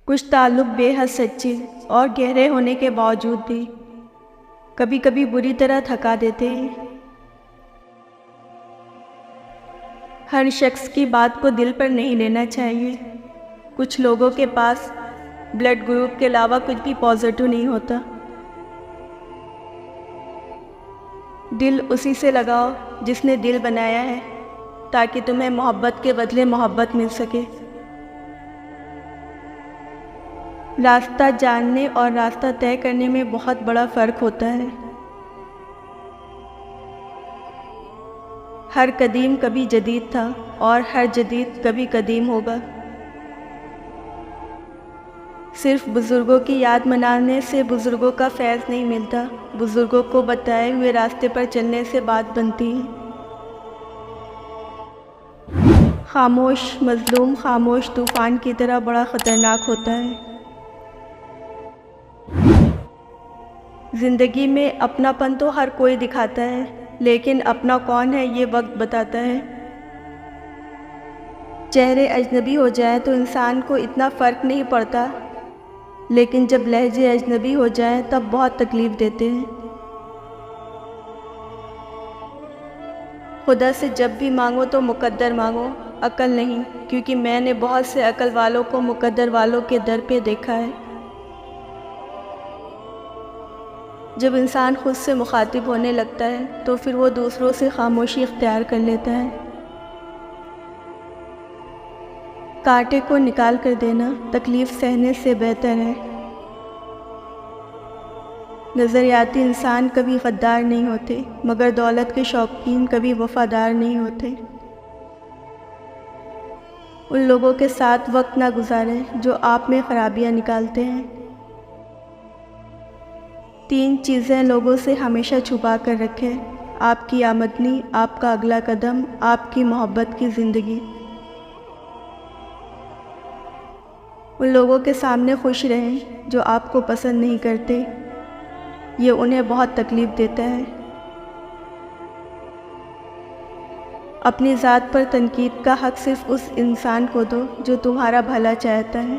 कुछ ताल्लुक़ बेहद सच्चे और गहरे होने के बावजूद भी कभी कभी बुरी तरह थका देते हैं। हर शख्स की बात को दिल पर नहीं लेना चाहिए। कुछ लोगों के पास ब्लड ग्रुप के अलावा कुछ भी पॉजिटिव नहीं होता। दिल उसी से लगाओ जिसने दिल बनाया है, ताकि तुम्हें मोहब्बत के बदले मोहब्बत मिल सके। रास्ता जानने और रास्ता तय करने में बहुत बड़ा फ़र्क होता है। हर कदीम कभी जदीद था और हर जदीद कभी कदीम होगा। सिर्फ बुज़ुर्गों की याद मनाने से बुज़ुर्गों का फैज़ नहीं मिलता, बुज़ुर्गों को बताए हुए रास्ते पर चलने से बात बनती है। खामोश मज़लूम खामोश तूफ़ान की तरह बड़ा ख़तरनाक होता है। ज़िंदगी में अपनापन तो हर कोई दिखाता है, लेकिन अपना कौन है ये वक्त बताता है। चेहरे अजनबी हो जाए तो इंसान को इतना फ़र्क नहीं पड़ता, लेकिन जब लहजे अजनबी हो जाएं तब बहुत तकलीफ़ देते हैं। खुदा से जब भी मांगो तो मुकद्दर मांगो, अकल नहीं, क्योंकि मैंने बहुत से अकल वालों को मुकद्दर वालों के दर पे देखा है। जब इंसान खुद से मुखातिब होने लगता है तो फिर वो दूसरों से खामोशी इख्तियार कर लेता है। कांटे को निकाल कर देना तकलीफ़ सहने से बेहतर है। नज़रियाती इंसान कभी गद्दार नहीं होते, मगर दौलत के शौकीन कभी वफ़ादार नहीं होते। उन लोगों के साथ वक्त ना गुजारें जो आप में ख़राबियाँ निकालते हैं। 3 चीज़ें लोगों से हमेशा छुपा कर रखें: आपकी आमदनी, आपका अगला कदम, आपकी मोहब्बत की ज़िंदगी। उन लोगों के सामने खुश रहें जो आपको पसंद नहीं करते, ये उन्हें बहुत तकलीफ़ देता है। अपनी ज़ात पर तनकीद का हक़ सिर्फ़ उस इंसान को दो जो तुम्हारा भला चाहता है।